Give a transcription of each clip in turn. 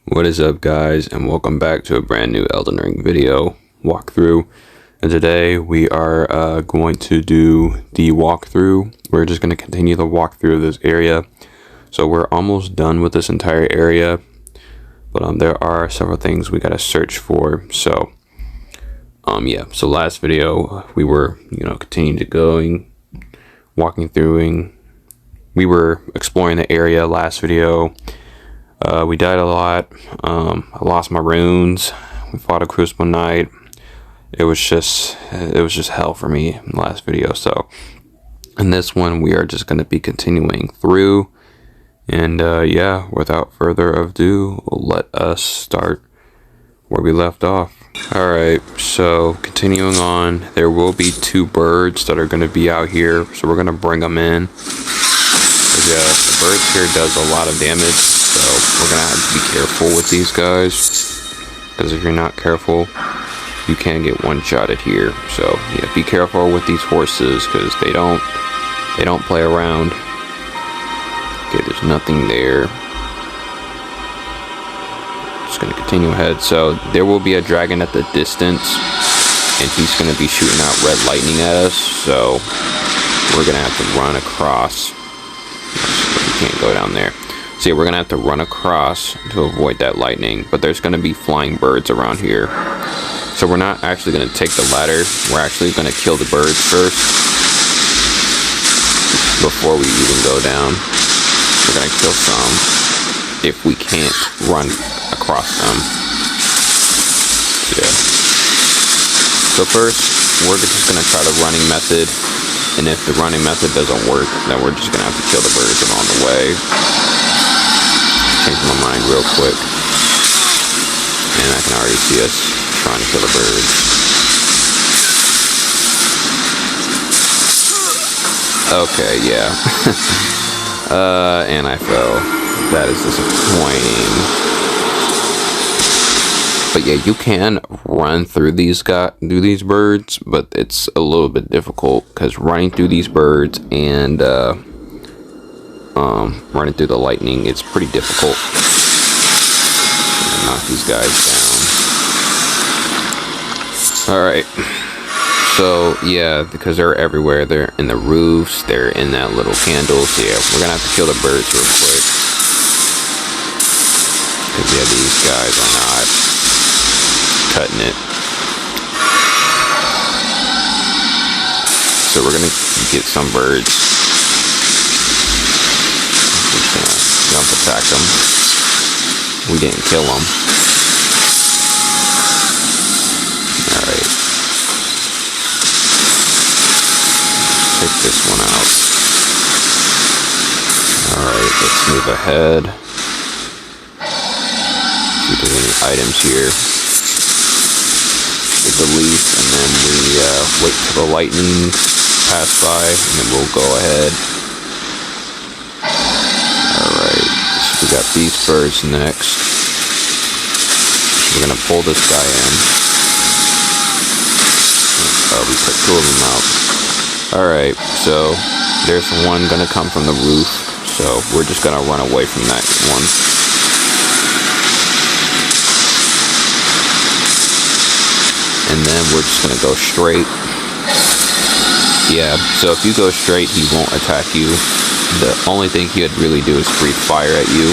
What is up, guys, and welcome back to a brand new Elden Ring video walkthrough. And today we are going to do the walkthrough. We're just going to continue the walkthrough of this area. So we're almost done with this entire area, but there are several things we got to search for. So yeah, so last video we were continuing to going, walking through. We were exploring the area last video. We died a lot. I lost my runes. We fought a Crucible Knight. It was just hell for me in the last video. So in this one, we are just going to be continuing through. And yeah, without further ado, let us start where we left off. Alright, so continuing on, there will be two birds that are going to be out here. So we're going to bring them in. Yeah, the birds here does a lot of damage. So we're gonna have to be careful with these guys, because if you're not careful, you can get one-shotted here. So yeah, be careful with these horses, because they don't play around. Okay, there's nothing there. Just gonna continue ahead. So there will be a dragon at the distance, and he's gonna be shooting out red lightning at us. So we're gonna have to run across. We can't go down there. So yeah, we're gonna have to run across to avoid that lightning, but there's gonna be flying birds around here. So we're not actually gonna take the ladder, we're actually gonna kill the birds first before we even go down. We're gonna kill some if we can't run across them. Yeah. So first, we're just gonna try the running method, and if the running method doesn't work, then we're just gonna have to kill the birds along the way. Change my mind real quick, and I can already see us trying to kill the birds. Okay, yeah. And I fell. That is disappointing. But yeah, you can run through these birds, but it's a little bit difficult, because running through these birds and running through the lightning, it's pretty difficult. Knock these guys down. Alright. So, yeah, because they're everywhere. They're in the roofs. They're in that little candle. So, yeah, we're going to have to kill the birds real quick. Because, yeah, these guys are not cutting it. So, we're going to get some birds. Jump attack them. We didn't kill them. Alright. Take this one out. Alright, let's move ahead. See if there's any items here. Get the leaf, and then we wait till the lightning pass by, and then we'll go ahead. We got these birds next. We're gonna pull this guy in. We put two of them out. Alright, so there's one gonna come from the roof. So we're just gonna run away from that one. And then we're just gonna go straight. Yeah, so if you go straight, he won't attack you. The only thing he would really do is breathe fire at you.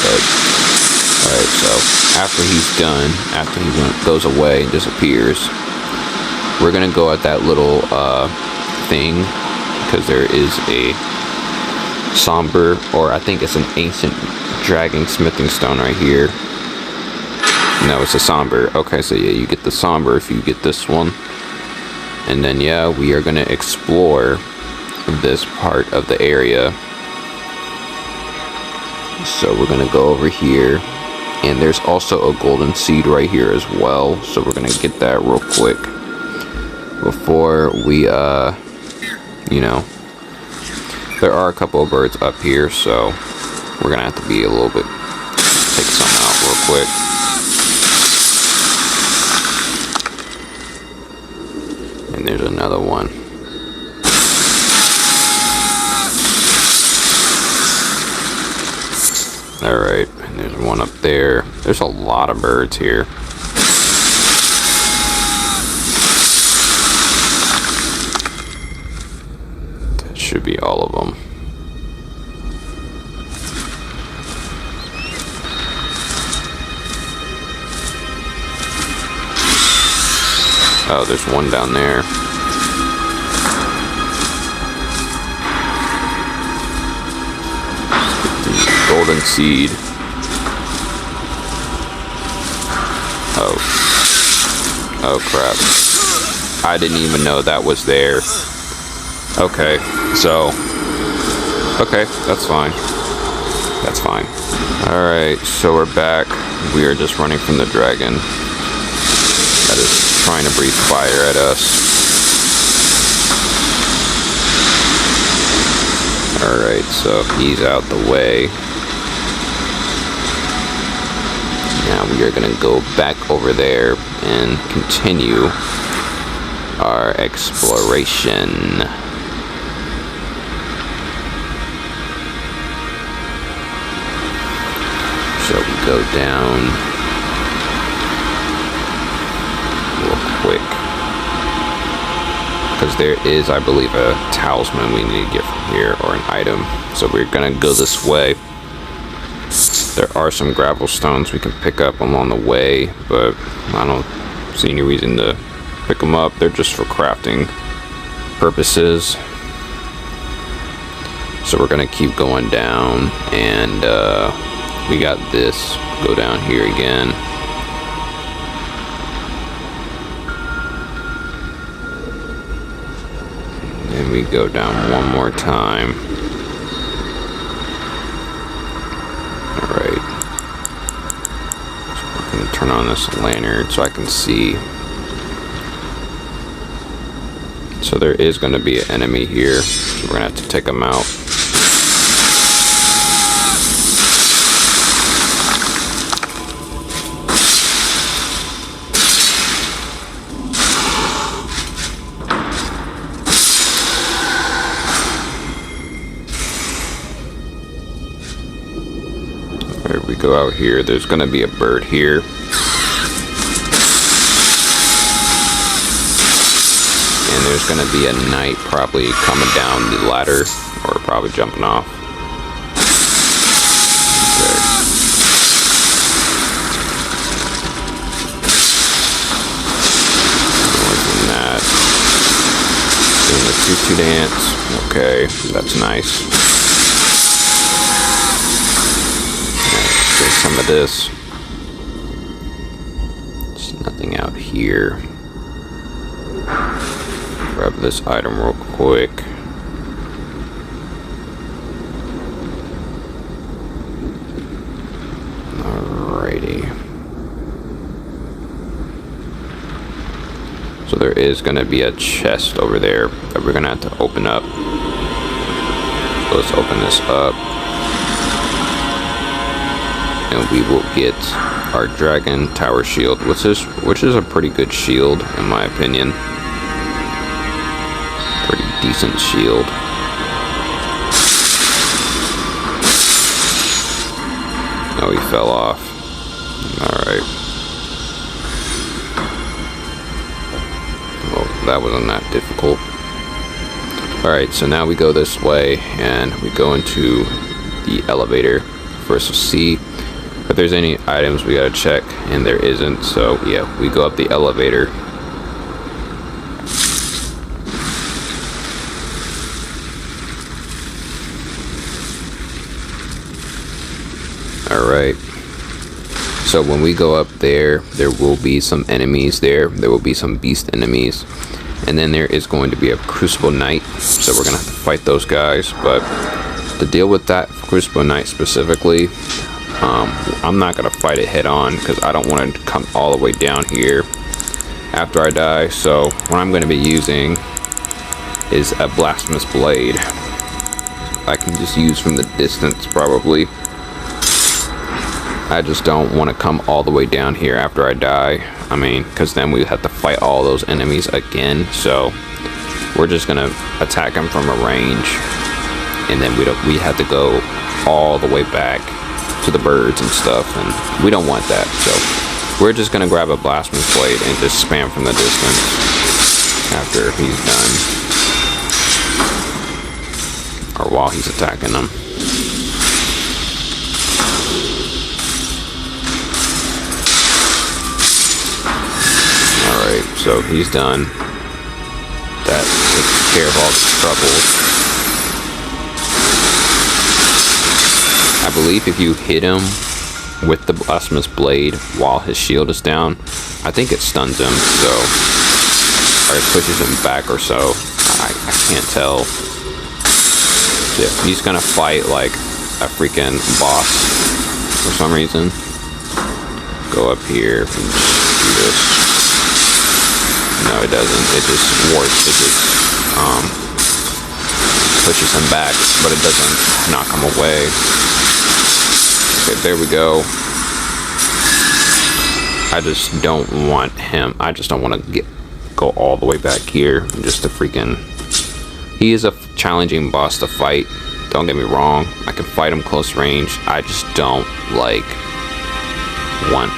But alright, so after he's done, after he goes away and disappears, we're gonna go at that little thing, because there is a somber, or I think it's an ancient dragon smithing stone right here. No, it's a somber. Okay, so yeah, you get the somber if you get this one. And then yeah, we are gonna explore this part of the area. So we're gonna go over here, and there's also a golden seed right here as well, so we're gonna get that real quick before we there are a couple of birds up here, so we're gonna have to be a little bit, take some out real quick. And there's another one. Alright, and there's one up there. There's a lot of birds here. That should be all of them. Oh, there's one down there. Golden seed. Oh. Oh crap. I didn't even know that was there. Okay, so. Okay, that's fine. That's fine. Alright, so we're back. We are just running from the dragon that is trying to breathe fire at us. Alright, so he's out the way. Now we are going to go back over there and continue our exploration. So we go down real quick. Because there is, I believe, a talisman we need to get from here, or an item. So we're going to go this way. There are some gravel stones we can pick up along the way, but I don't see any reason to pick them up. They're just for crafting purposes. So we're going to keep going down, and we got this. Go down here again. And we go down one more time. Alright. So I'm going to turn on this lantern so I can see. So there is going to be an enemy here. So we're going to have to take him out. Alright, we go out here. There's going to be a bird here. And there's going to be a knight probably coming down the ladder, or probably jumping off. Okay. Doing that. Doing the tutu dance. Okay, that's nice. Let's get some of this. There's nothing out here. Grab this item real quick. Alrighty. So there is going to be a chest over there that we're going to have to open up. So let's open this up. And we will get our dragon tower shield, which is a pretty good shield in my opinion. Pretty decent shield. Oh, he fell off. Alright. Well, that wasn't that difficult. Alright, so now we go this way and we go into the elevator. First we'll see if there's any items we gotta check, and there isn't, so yeah, we go up the elevator. Alright, so when we go up there, there will be some enemies there. There will be some beast enemies. And then there is going to be a Crucible Knight. So we're going to have to fight those guys. But to deal with that Crucible Knight specifically, I'm not going to fight it head on, because I don't want to come all the way down here after I die. So what I'm going to be using is a Blasphemous Blade. I can just use from the distance probably. I just don't want to come all the way down here after I die. I mean, because then we have to fight all those enemies again. So we're just gonna attack them from a range, and then we have to go all the way back to the birds and stuff, and we don't want that. So we're just gonna grab a blasphemous blade and just spam from the distance after he's done, or while he's attacking them. Alright, so he's done. That takes care of all the troubles. I believe if you hit him with the blasphemous blade while his shield is down, I think it stuns him, so, or it pushes him back or so. I can't tell. Yeah, he's gonna fight like a freaking boss for some reason. Go up here and do this. No, it doesn't. It just warps. It just pushes him back, but it doesn't knock him away. Okay, there we go. I just don't want him. I just don't want to go all the way back here just to freaking. He is a challenging boss to fight. Don't get me wrong. I can fight him close range. I just don't want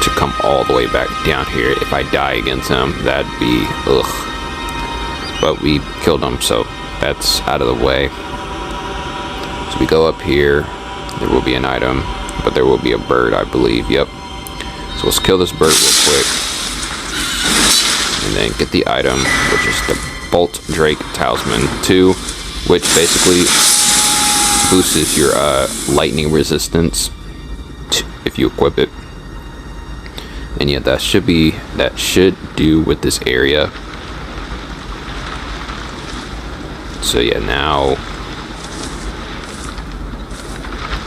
to come all the way back down here. If I die against him, that'd be ugh. But we killed him, so that's out of the way. So we go up here. There will be an item, but there will be a bird, I believe. Yep. So let's kill this bird real quick, and then get the item, which is the Bolt Drake Talisman 2, which basically boosts your lightning resistance if you equip it. And yeah, that should do with this area. So yeah, now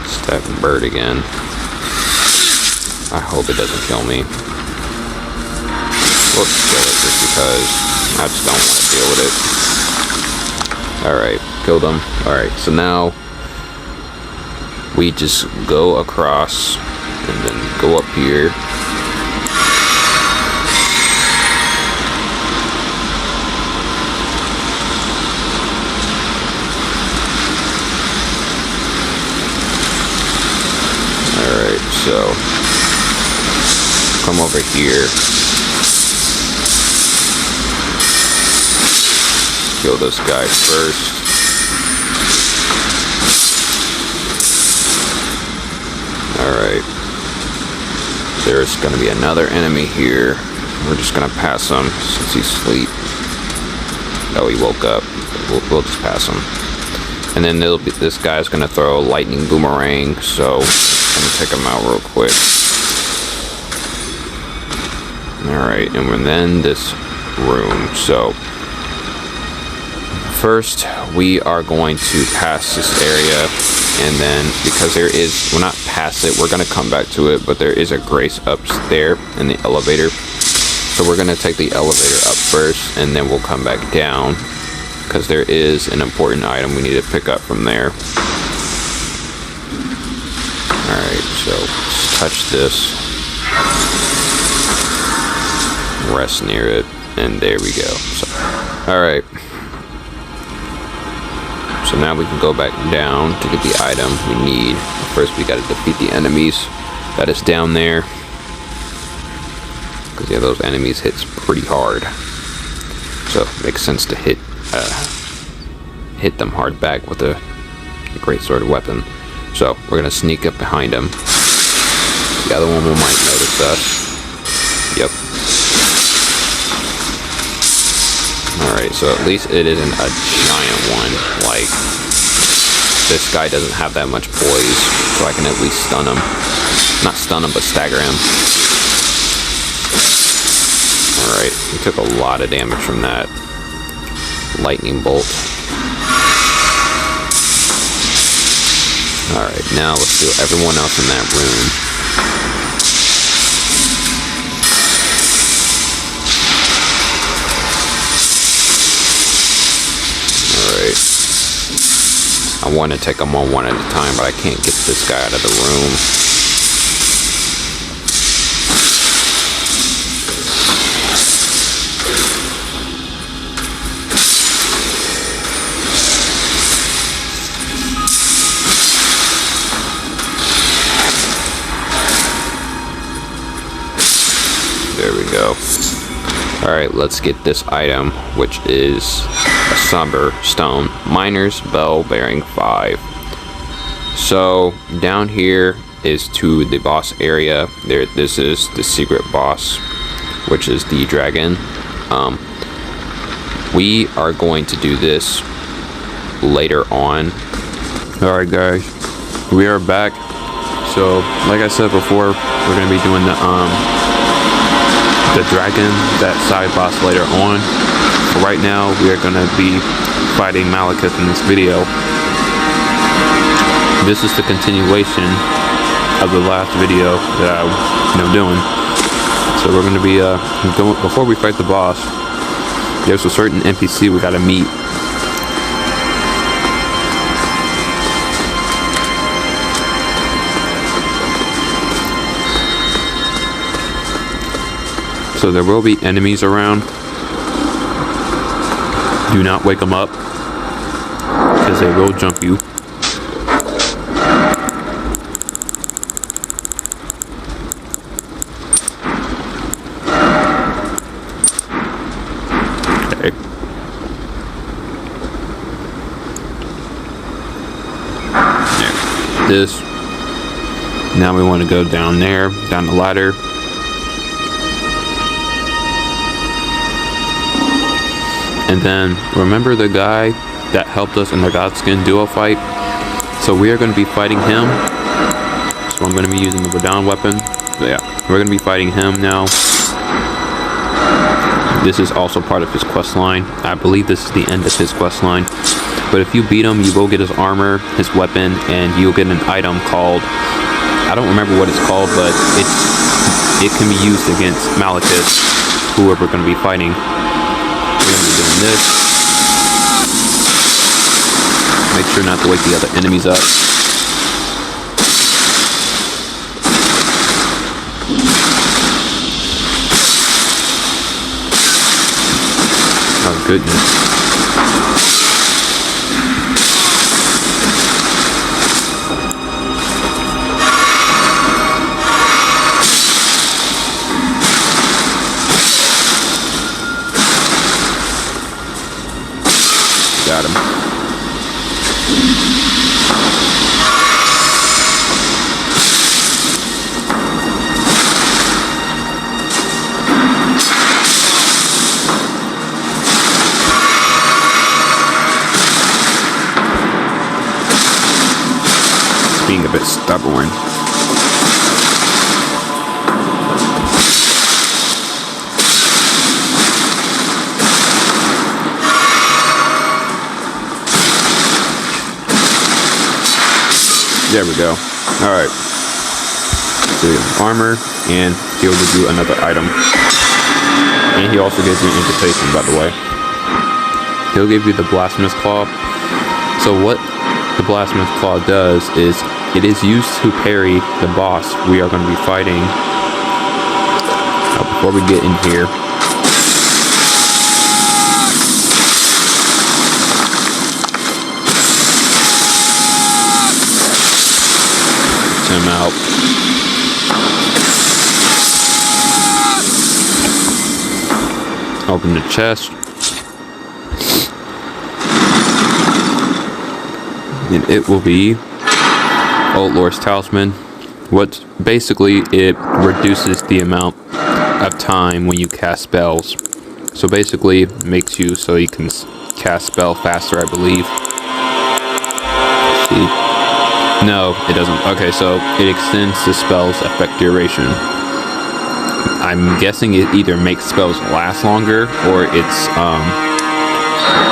it's that bird again. I hope it doesn't kill me. We'll just kill it just because I just don't want to deal with it. Alright, killed him. Alright, so now we just go across and then go up here. Alright, so come over here. Kill this guy first. Alright. There's gonna be another enemy here. We're just gonna pass him since he's asleep. Oh, he woke up. We'll just pass him. And then this guy's gonna throw a lightning boomerang, so I'm gonna take him out real quick. Alright, and we're then this room. So first we are going to pass this area, and then because there is, we're not past it, we're gonna come back to it, but there is a grace up there in the elevator. So we're gonna take the elevator up first, and then we'll come back down, because there is an important item we need to pick up from there. Alright, so let's touch this. Rest near it, and there we go. So, alright. So now we can go back down to get the item we need. First we gotta defeat the enemies that is down there. Because yeah, those enemies hits pretty hard. So it makes sense to hit them hard back with a great sword weapon. So we're gonna sneak up behind them. The other one might notice us. Yep. Alright, so at least it isn't a giant one. Like, this guy doesn't have that much poise, so I can at least stun him. Not stun him, but stagger him. Alright, he took a lot of damage from that lightning bolt. Alright, now let's do everyone else in that room. I want to take them on one at a time, but I can't get this guy out of the room. we go. Alright, let's get this item, which is a somber stone. Miner's Bell bearing 5. So, down here is to the boss area. This is the secret boss, which is the dragon. We are going to do this later on. Alright guys, we are back. So, like I said before, we're going to be doing the dragon, that side boss later on. But right now, we are going to be fighting Maliketh in this video. This is the continuation of the last video that I'm doing. So we're going to be going, before we fight the boss, there's a certain NPC we got to meet. So there will be enemies around. Do not wake them up, because they will jump you. Okay. There. This. Now we want to go down there, down the ladder. And then, remember the guy that helped us in the Godskin duo fight? So we are going to be fighting him. So I'm going to be using the Badon weapon. But yeah, we're going to be fighting him now. This is also part of his quest line. I believe this is the end of his quest line. But if you beat him, you will get his armor, his weapon, and you'll get an item called... I don't remember what it's called, but it can be used against Maliketh, whoever we're going to be fighting. We're going to be doing this. Make sure not to wake the other enemies up. Oh goodness. Got him. It's being a bit stubborn. There we go. Alright. So armor, and he'll give you another item. And he also gives you an invitation, by the way. He'll give you the Blasphemous Claw. So what the Blasphemous Claw does is, it is used to parry the boss we are going to be fighting. Now, before we get in here, him out. Open the chest. And it will be Old Lord's Talisman. What basically it reduces the amount of time when you cast spells. So basically it makes you so you can cast spell faster, I believe. Let's see. No, it doesn't. Okay, so it extends the spell's effect duration. I'm guessing it either makes spells last longer, or it's,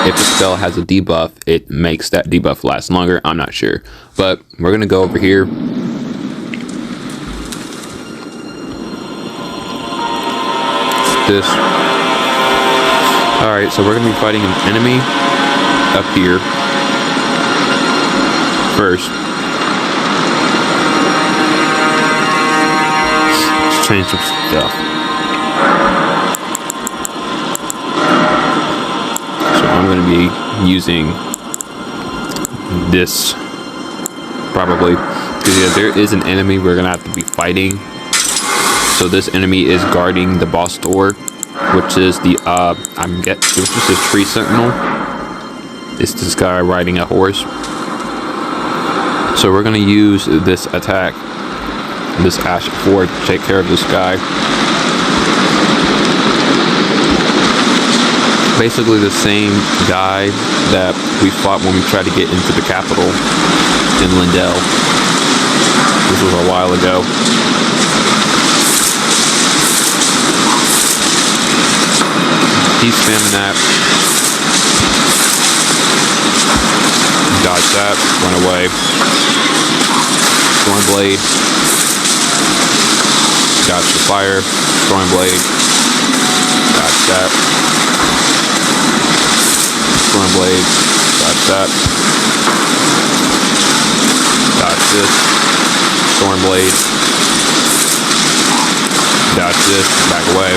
if the spell has a debuff, it makes that debuff last longer. I'm not sure. But we're going to go over here. This. Alright, so we're going to be fighting an enemy up here first. Change some stuff. So I'm going to be using this probably, because yeah, there is an enemy we're going to have to be fighting. So this enemy is guarding the boss door, which is the this is a tree sentinel. It's this guy riding a horse. So we're gonna use this attack, this Ash 4, to take care of this guy. Basically the same guy that we fought when we tried to get into the capital in Lindell. This was a while ago. He's spamming that. Dodge that. Run away. Stormblade. Dodge the fire. Stormblade. Dodge that. Stormblade. Dodge that. Dodge this. Stormblade. Dodge this. Back away.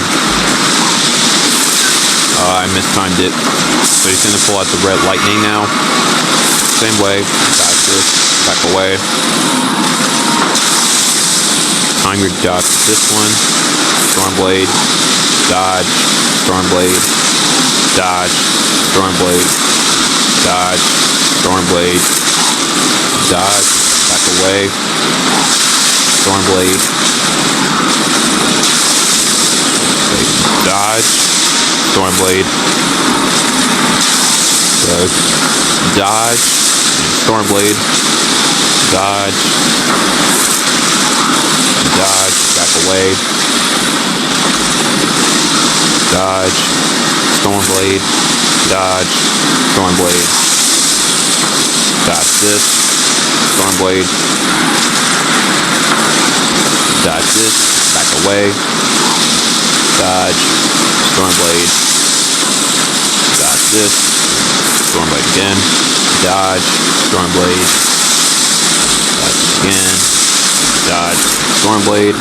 I mistimed it. So he's gonna pull out the red lightning now. Same way. Dodge this. Back away. Time your dodge with this one. Stormblade. Dodge. Stormblade. Dodge. Stormblade. Dodge. Stormblade. Dodge. Back away. Stormblade. Dodge. Stormblade. So, dodge. Stormblade. Dodge. Dodge. Back away. Dodge. Stormblade. Dodge. Stormblade. Dodge this. Stormblade. Dodge this. Back away. Dodge. Stormblade. Dodge this. Stormblade again. Dodge. Stormblade. Dodge again. Dodge. Stormblade.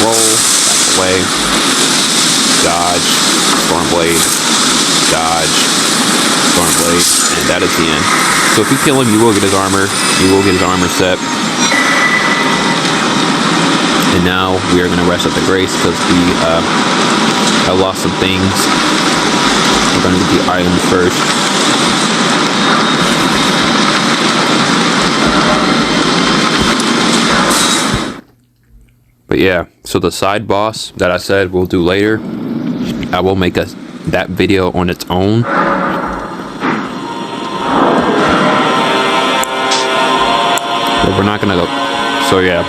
Roll. Back away. Dodge. Stormblade. Dodge. Stormblade. And that is the end. So if you kill him, you will get his armor. You will get his armor set. And now we are going to rest at the Grace because we have lost some things. We're going to get the items first. But yeah, so the side boss that I said we'll do later, I will make that video on its own. But we're not going to go. So yeah.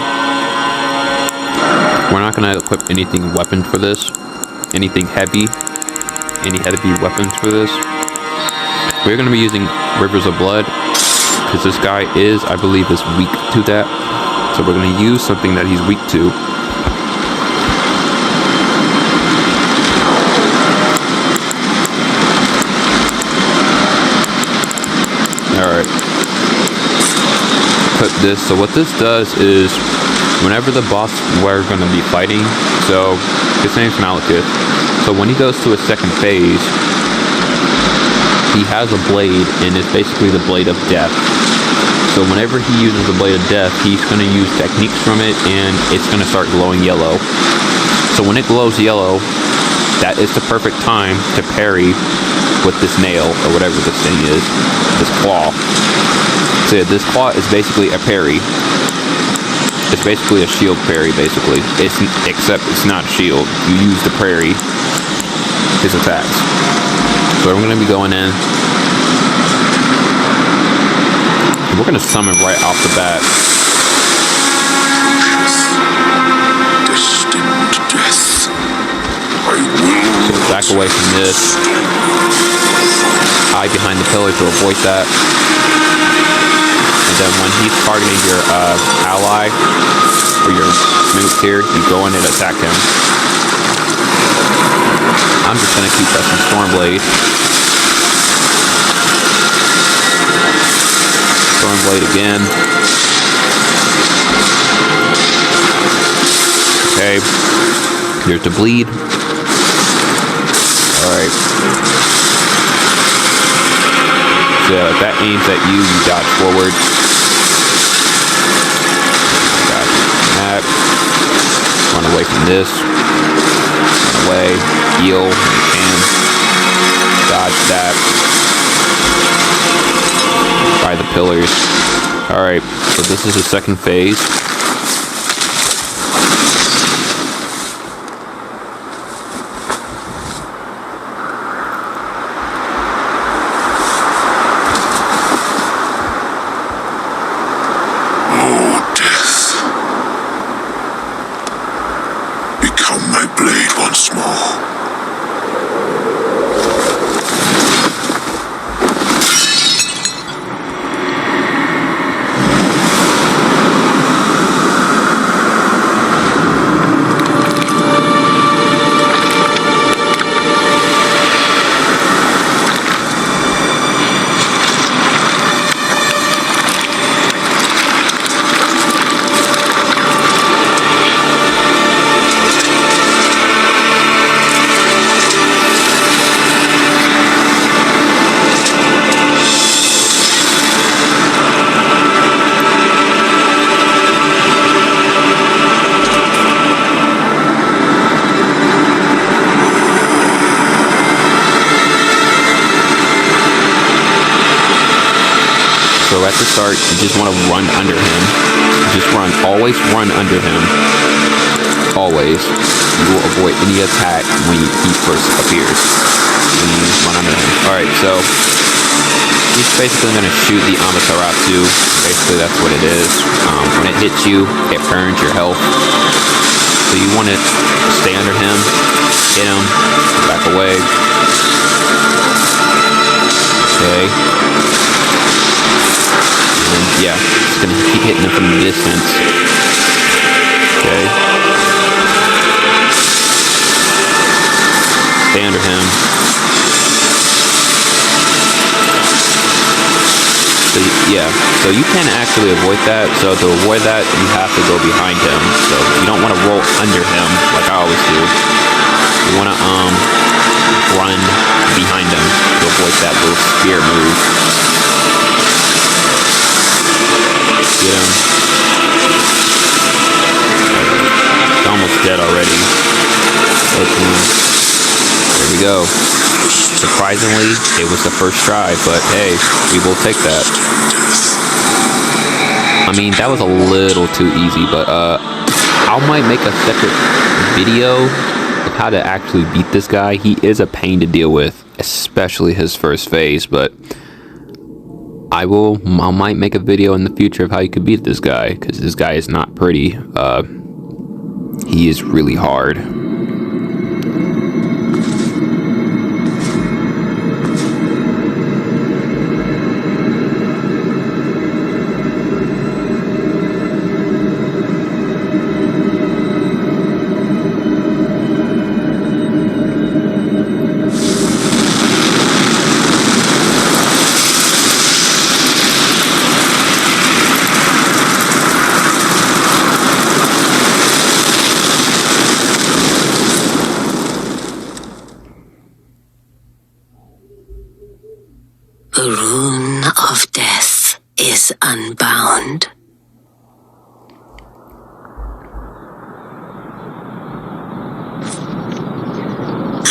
We're not going to equip anything weapons for this. Anything heavy. Any heavy weapons for this. We're going to be using Rivers of Blood. Because this guy is, I believe, is weak to that. So we're going to use something that he's weak to. Alright. Put this. So what this does is, whenever the boss we're going to be fighting, so his name's Maliketh, so when he goes to his second phase, he has a blade, and it's basically the blade of death. So whenever he uses the blade of death, he's going to use techniques from it, and it's going to start glowing yellow. So when it glows yellow, that is the perfect time to parry with this nail, or whatever this thing is, this claw. So yeah, this claw is basically a parry. It's basically a shield parry, basically. Except it's not shield. You use the parry, his attacks. So we're going to be going in. We're going to summon right off the bat. So back away from this. Hide behind the pillar to avoid that. And then when he's targeting your ally, or your move here, you go in and attack him. I'm just going to keep pressing Stormblade. Stormblade again. Okay. Here's the bleed. Alright. So if that aims at you, you dodge forward. Dodge that. from this. Run away. Heal. And dodge that. By the pillars. Alright, so this is the second phase. So at the start, you just want to run under him. Just run. Always run under him. Always. You will avoid any attack when he first appears. When you run under him. Alright, so he's basically going to shoot the Amaterasu. Basically, that's what it is. When it hits you, it burns your health. So you want to stay under him, hit him, back away. Okay. And yeah, it's gonna keep hitting him from the distance. Okay. Stay under him. So yeah, so you can actually avoid that. So to avoid that, you have to go behind him. So you don't want to roll under him like I always do. You want to run behind him to avoid that little spear move. Get him. He's almost dead already. There we go. Surprisingly, it was the first try, but hey, we will take that. I mean, that was a little too easy, but I might make a separate video of how to actually beat this guy. He is a pain to deal with, especially his first phase, but I might make a video in the future of how you could beat this guy, because this guy is not pretty. He is really hard. The rune of death is unbound.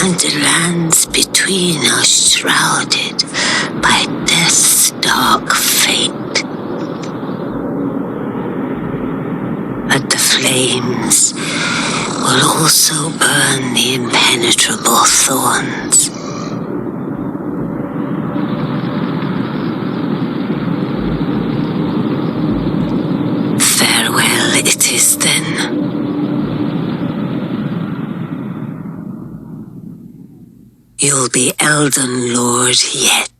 And the lands between are shrouded by death's dark fate. But the flames will also burn the impenetrable thorns. It is then. You'll be Elden Lord yet.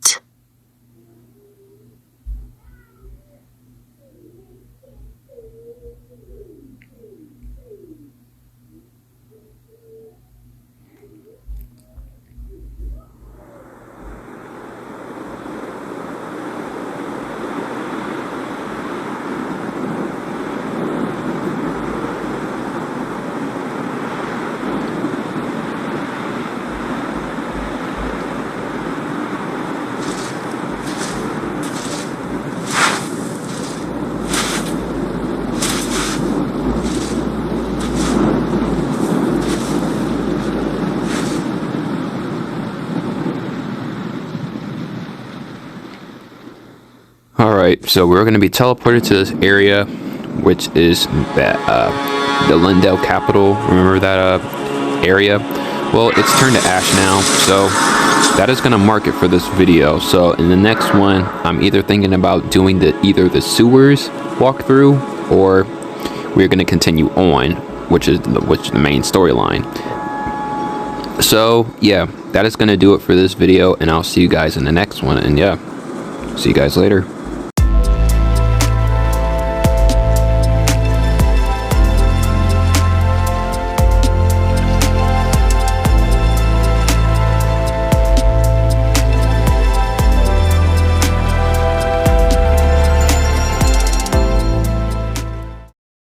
Alright, so we're going to be teleported to this area, which is the Lindell capital. Remember that area? Well, it's turned to ash now, so that is going to mark it for this video. So in the next one, I'm either thinking about doing either the sewers walkthrough, or we're going to continue on, which is the main storyline. So yeah, that is going to do it for this video, and I'll see you guys in the next one. And yeah, see you guys later.